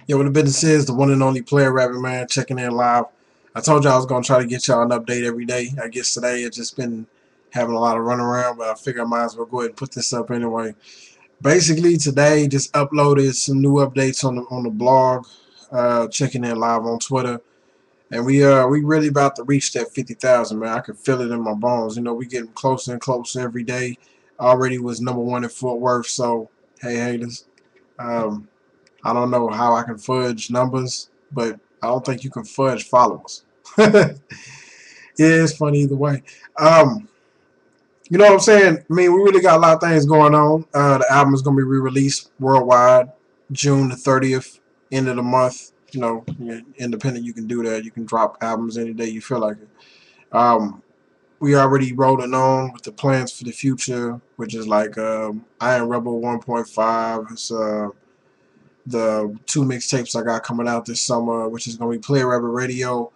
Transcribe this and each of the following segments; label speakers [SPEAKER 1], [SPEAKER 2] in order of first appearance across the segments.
[SPEAKER 1] Yeah, what the business is, the one and only Player Rabbit, man, checking in live. I told y'all I was going to try to get y'all an update every day. I guess today it's just been having a lot of run around, but I figure I might as well go ahead and put this up anyway. Basically, today just uploaded some new updates on the blog, checking in live on Twitter. And we really about to reach that 50,000, man. I can feel it in my bones. You know, we getting closer and closer every day. Already was number one in Fort Worth, so hey haters. Um, I don't know how I can fudge numbers, but I don't think you can fudge followers. Yeah, it's funny either way. Um, you know what I'm saying? I mean, we really got a lot of things going on. The album is going to be re-released worldwide June the 30th, end of the month. You know, you're independent, you can do that. You can drop albums any day you feel like it. Um, we already rolling on with the plans for the future, which is like Iron Rebel 1.5. It's the two mixtapes I got coming out this summer, which is going to be Playa Radio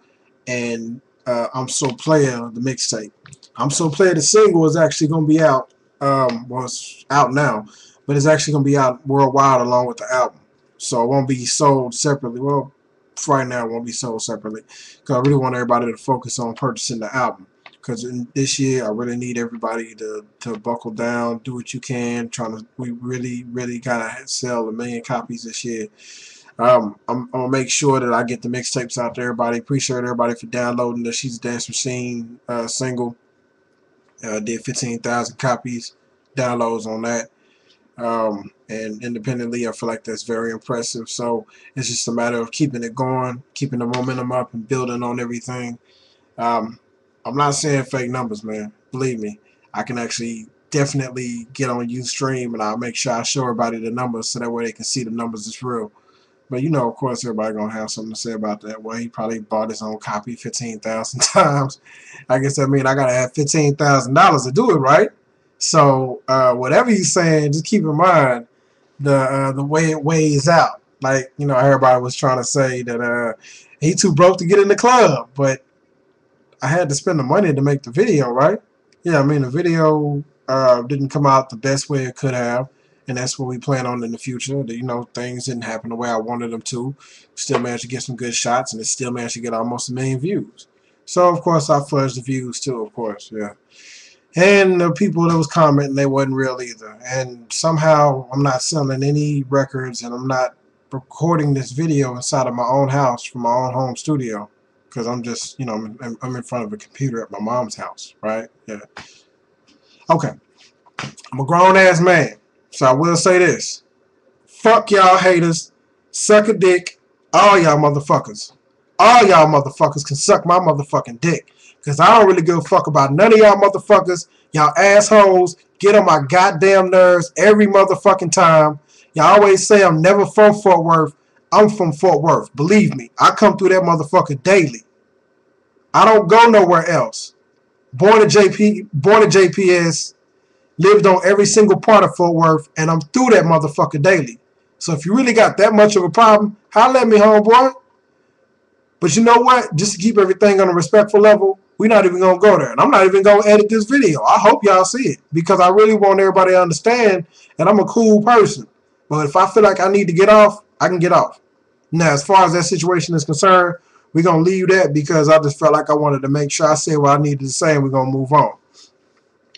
[SPEAKER 1] and I'm So Playa, the mixtape. I'm So Playa, the single, is actually going to be out. Well, it's out now, but it's actually going to be out worldwide along with the album. So it won't be sold separately. Well, for right now, it won't be sold separately because I really want everybody to focus on purchasing the album. Because this year, I really need everybody to buckle down, do what you can. We really gotta sell 1 million copies this year. I'm gonna make sure that I get the mixtapes out to everybody. Appreciate everybody for downloading the She's a Dance Machine single. Did 15,000 copies, downloads on that. And independently, I feel like that's very impressive. So it's just a matter of keeping it going, keeping the momentum up, and building on everything. Um, I'm not saying fake numbers, man. Believe me, I can actually definitely get on Ustream and I'll make sure I show everybody the numbers so that way they can see the numbers is real. But you know, of course, everybody gonna have something to say about that. Well, he probably bought his own copy 15,000 times. I guess that means I gotta have $15,000 to do it, right? So whatever he's saying, just keep in mind the way it weighs out. Like you know, everybody was trying to say that he too broke to get in the club, but I had to spend the money to make the video, right? Yeah, I mean the video didn't come out the best way it could have, and that's what we plan on in the future. You know, things didn't happen the way I wanted them to. Still managed to get some good shots, and it still managed to get almost 1 million views. So of course I fudged the views too, of course, yeah. And the people that was commenting, they wasn't real either. And somehow I'm not selling any records, and I'm not recording this video inside of my own house from my own home studio because I'm just, you know, I'm in front of a computer at my mom's house, right? Yeah. Okay. I'm a grown ass man, so I will say this: fuck y'all haters, suck a dick, all y'all motherfuckers. All y'all motherfuckers can suck my motherfucking dick. Because I don't really give a fuck about none of y'all motherfuckers. Y'all assholes get on my goddamn nerves every motherfucking time. Y'all always say I'm never from Fort Worth. I'm from Fort Worth. Believe me, I come through that motherfucker daily. I don't go nowhere else. Born in JPS, lived on every single part of Fort Worth, and I'm through that motherfucker daily. So if you really got that much of a problem, holla at me, homeboy. But you know what? Just to keep everything on a respectful level, we're not even going to go there. And I'm not even going to edit this video. I hope y'all see it because I really want everybody to understand that I'm a cool person. But if I feel like I need to get off, I can get off. Now, as far as that situation is concerned, we're going to leave that because I just felt like I wanted to make sure I said what I needed to say and we're going to move on.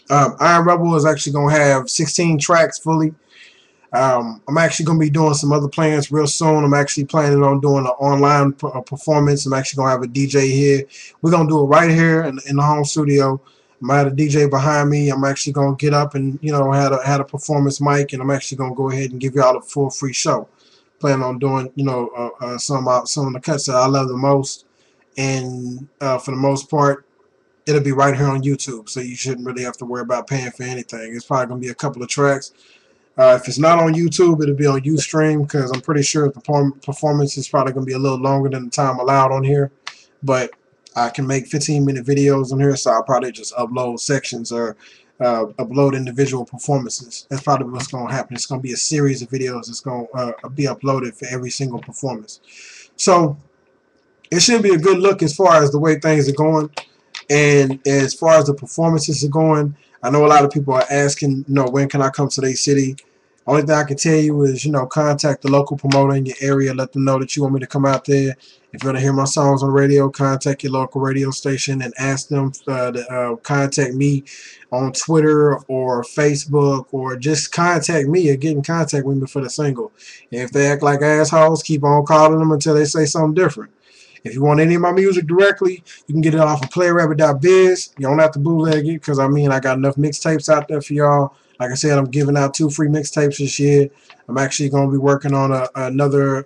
[SPEAKER 1] Iron Rebel is actually going to have 16 tracks fully. I'm actually going to be doing some other plans real soon. I'm actually planning on doing an online performance. I'm actually going to have a DJ here. We're going to do it right here in the home studio. I'm going to have a DJ behind me. I'm actually going to get up and, you know, had a performance mic, and I'm actually going to go ahead and give y'all a full free show. Planning on doing, you know, some of the cuts that I love the most. And for the most part, it'll be right here on YouTube. So you shouldn't really have to worry about paying for anything. It's probably going to be a couple of tracks. If it's not on YouTube, it'll be on Ustream because I'm pretty sure the performance is probably going to be a little longer than the time allowed on here. But I can make 15-minute videos on here, so I'll probably just upload sections or upload individual performances. That's probably what's going to happen. It's going to be a series of videos that's going to be uploaded for every single performance. So it should be a good look as far as the way things are going. And as far as the performances are going, I know a lot of people are asking, you know, when can I come to their city? Only thing I can tell you is, contact the local promoter in your area. Let them know that you want me to come out there. If you want to hear my songs on the radio, contact your local radio station and ask them to contact me on Twitter or Facebook, or just contact me or get in contact with me for the single. And if they act like assholes, keep on calling them until they say something different. If you want any of my music directly, you can get it off of playarabbit.biz. You don't have to bootleg it because, I got enough mixtapes out there for y'all. Like I said, I'm giving out 2 free mixtapes this year. I'm actually going to be working on another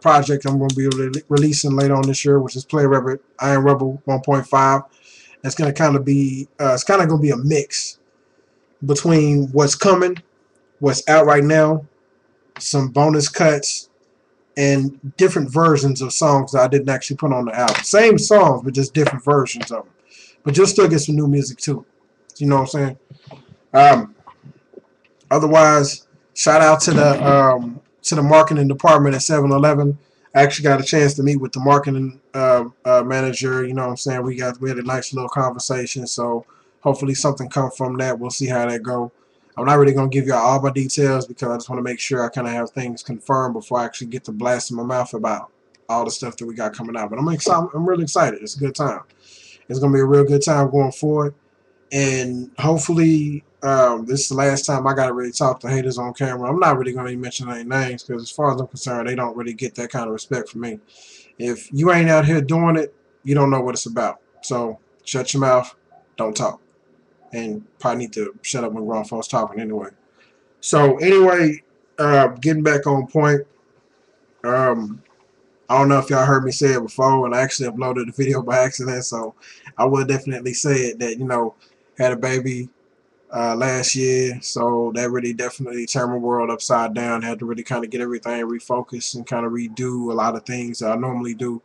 [SPEAKER 1] project I'm going to be releasing later on this year, which is Play Rabbit Iron Rebel 1.5. It's going to kind of be, it's kind of going to be a mix between what's coming, what's out right now, some bonus cuts, and different versions of songs that I didn't actually put on the album. Same songs, but just different versions of them. But you'll still get some new music too. You know what I'm saying? Um, Otherwise, shout out to the marketing department at 7-Eleven. I actually got a chance to meet with the marketing manager. You know what I'm saying? We had a nice little conversation. So hopefully something comes from that. We'll see how that go. I'm not really gonna give y'all all my details because I just want to make sure I kind of have things confirmed before I actually get to blasting my mouth about all the stuff that we got coming out. But I'm excited. I'm really excited. It's a good time. It's gonna be a real good time going forward. And hopefully, this is the last time I got to really talk to haters on camera. I'm not really going to mention any names because, as far as I'm concerned, they don't really get that kind of respect from me. If you ain't out here doing it, you don't know what it's about. So, shut your mouth, don't talk. And probably need to shut up when grown folks talking anyway. So, anyway, getting back on point. Um, I don't know if y'all heard me say it before, and I actually uploaded the video by accident, so I will definitely say it that, had a baby last year, so that really definitely turned my world upside down. Had to really kind of get everything refocused and kind of redo a lot of things that I normally do.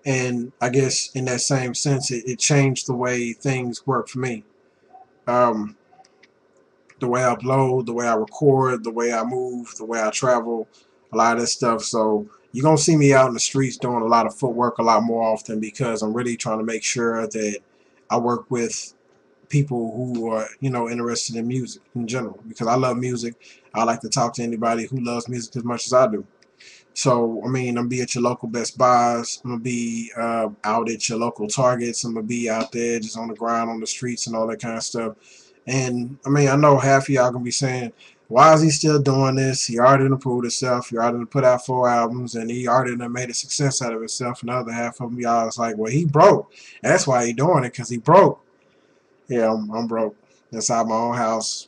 [SPEAKER 1] And I guess in that same sense, it changed the way things work for me. Um, the way I upload, the way I record, the way I move, the way I travel, a lot of this stuff. So you're going to see me out in the streets doing a lot of footwork a lot more often because I'm really trying to make sure that I work with people who are, interested in music in general, because I love music. I like to talk to anybody who loves music as much as I do. So, I'm going to be at your local Best Buys. I'm going to be out at your local Targets. I'm going to be out there just on the ground, on the streets and all that kind of stuff. And, I know half of y'all going to be saying, why is he still doing this? He already done proved himself. He already done put out 4 albums, and he already done made a success out of himself. And the other half of them, y'all is like, well, he broke. That's why he doing it, because he broke. Yeah, I'm broke. Inside my own house,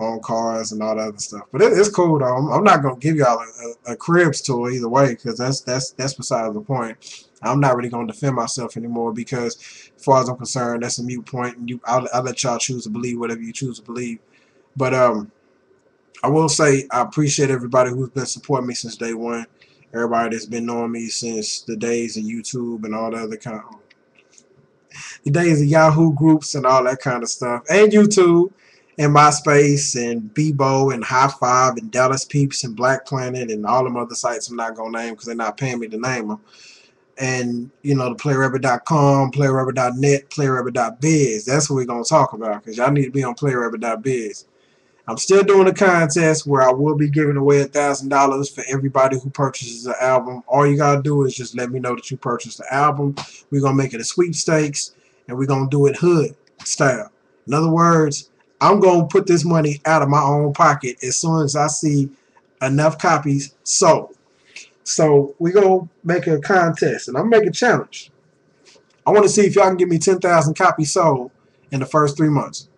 [SPEAKER 1] own cars, and all that other stuff. But it's cool though. I'm not gonna give y'all a cribs tour either way, because that's beside the point. I'm not really gonna defend myself anymore because, as far as I'm concerned, that's a mute point, and I'll let y'all choose to believe whatever you choose to believe. But I will say I appreciate everybody who's been supporting me since day one. Everybody that's been knowing me since the days of YouTube and all the other kind of the days of Yahoo groups and all that kind of stuff, and YouTube, and MySpace, and Bebo, and High Five, and Dallas Peeps, and Black Planet, and all them other sites I'm not gonna name because they're not paying me to name them. And the playarabbit.com, playarabbit.net, playarabbit.biz. That's what we're gonna talk about because y'all need to be on playarabbit.biz. I'm still doing a contest where I will be giving away $1,000 for everybody who purchases the album. All you gotta do is just let me know that you purchased the album. We're gonna make it a sweepstakes, and we're gonna do it hood style. In other words, I'm gonna put this money out of my own pocket as soon as I see enough copies sold. So we're gonna make a contest, and I'm gonna make a challenge. I want to see if y'all can give me 10,000 copies sold in the first 3 months.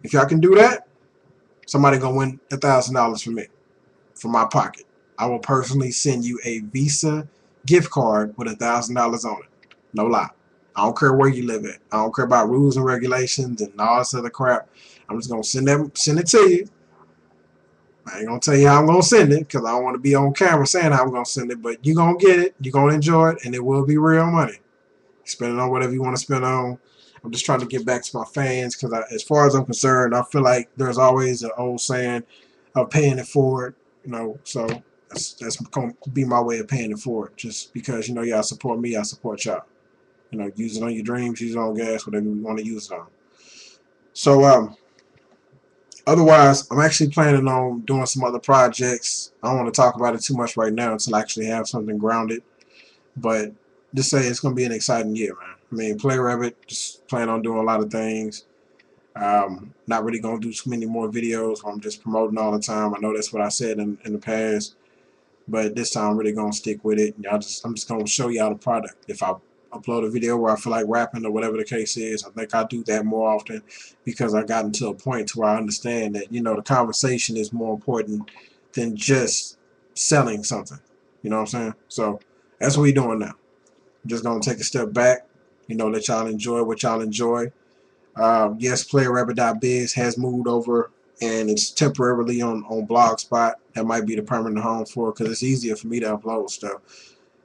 [SPEAKER 1] If y'all can do that, somebody gonna win $1,000 from me, from my pocket. I will personally send you a Visa gift card with $1,000 on it. No lie. I don't care where you live at. I don't care about rules and regulations and all this other crap. I'm just gonna send it to you. I ain't gonna tell you how I'm gonna send it because I don't want to be on camera saying how I'm gonna send it. But you're gonna get it. You're gonna enjoy it, and it will be real money. Spend it on whatever you want to spend on. I'm just trying to get back to my fans because, as far as I'm concerned, I feel like there's always an old saying of paying it forward. So that's going to be my way of paying it forward. Just because y'all support me, I support y'all. Use it on your dreams, use it on gas, whatever you want to use it on. So Otherwise, I'm actually planning on doing some other projects. I don't want to talk about it too much right now until I actually have something grounded. But just say it's going to be an exciting year, man. I mean, Play Rabbit, just plan on doing a lot of things. Not really going to do too many more videos where I'm just promoting all the time. I know that's what I said in the past. But this time I'm really gonna stick with it. I'm just gonna show y'all the product. If I upload a video where I feel like rapping or whatever the case is, I think I do that more often because I gotten to a point to where I understand that, the conversation is more important than just selling something. You know what I'm saying? So that's what we're doing now. I'm just gonna take a step back, let y'all enjoy what y'all enjoy. Yes, playarabbit.biz has moved over and it's temporarily on Blogspot. That might be the permanent home for it because it's easier for me to upload stuff.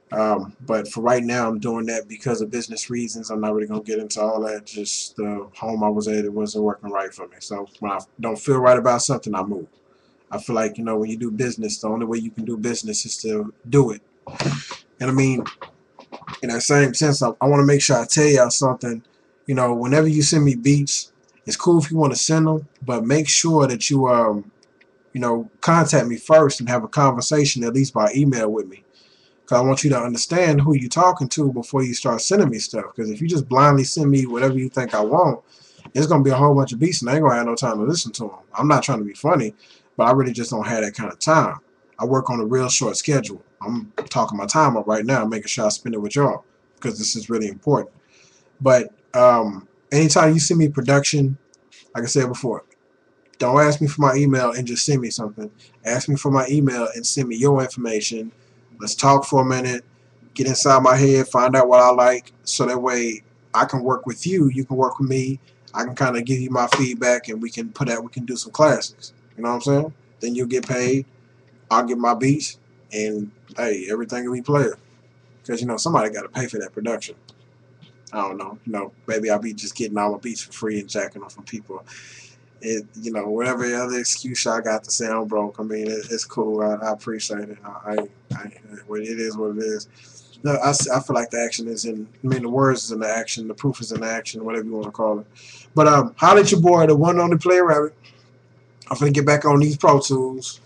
[SPEAKER 1] But for right now, I'm doing that because of business reasons. I'm not really going to get into all that. Just the home I was at, it wasn't working right for me. So when I don't feel right about something, I move. I feel like, when you do business, the only way you can do business is to do it. And I mean, in that same sense, I want to make sure I tell y'all something. Whenever you send me beats, it's cool if you want to send them, but make sure that you contact me first and have a conversation at least by email with me. Because I want you to understand who you're talking to before you start sending me stuff. Because if you just blindly send me whatever you think I want, it's going to be a whole bunch of beats and I ain't going to have no time to listen to them. I'm not trying to be funny, but I really just don't have that kind of time. I work on a real short schedule. I'm talking my time up right now, making sure I spend it with y'all because this is really important. But anytime you send me production, like I said before, don't ask me for my email and just send me something. Ask me for my email and send me your information. Let's talk for a minute, get inside my head, find out what I like, so that way I can work with you, you can work with me. I can kind of give you my feedback, and we can do some classics. You know what I'm saying? Then you'll get paid. I'll get my beats, and hey, everything will be player. Because somebody got to pay for that production. I don't know. Maybe I'll be just getting all my beats for free and jacking them from people. Whatever other excuse I got to say I'm broke. I mean, it's cool. I appreciate it. Well, it is what it is. No, I feel like the action is in. I mean, the words is in the action. The proof is in the action. Whatever you want to call it. But holla at your boy, the one and only Playa Rabbit. I'm finna get back on these Pro Tools.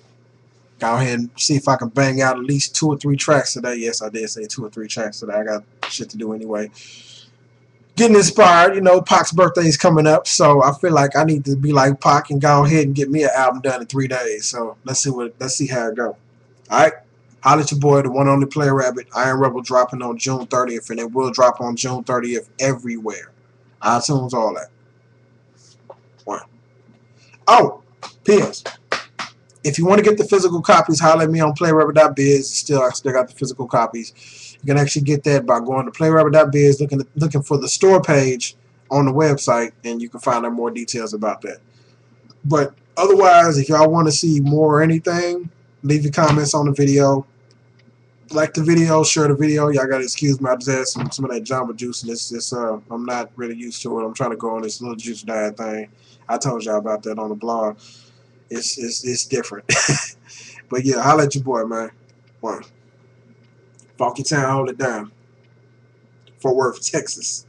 [SPEAKER 1] Go ahead and see if I can bang out at least 2 or 3 tracks today. Yes, I did say 2 or 3 tracks today. I got shit to do anyway. Getting inspired. Pac's birthday is coming up, so I feel like I need to be like Pac and go ahead and get me an album done in 3 days. So let's see how it go. All right, holla at your boy, the one only Playa Rabbit. Iron Rebel dropping on June 30th, and it will drop on June 30th everywhere. iTunes, all that. One. Oh, P.S. If you want to get the physical copies, holler at me on playarabbit.biz. I still got the physical copies. You can actually get that by going to playarabbit.biz, looking for the store page on the website, and you can find out more details about that. But otherwise, if y'all want to see more or anything, leave your comments on the video. Like the video, share the video. Y'all gotta excuse me. I just had some of that Jamba Juice, and I'm not really used to it. I'm trying to go on this little juice diet thing. I told y'all about that on the blog. It's different. But yeah, holla at your boy, man. One. Funky Town, hold it down. Fort Worth, Texas.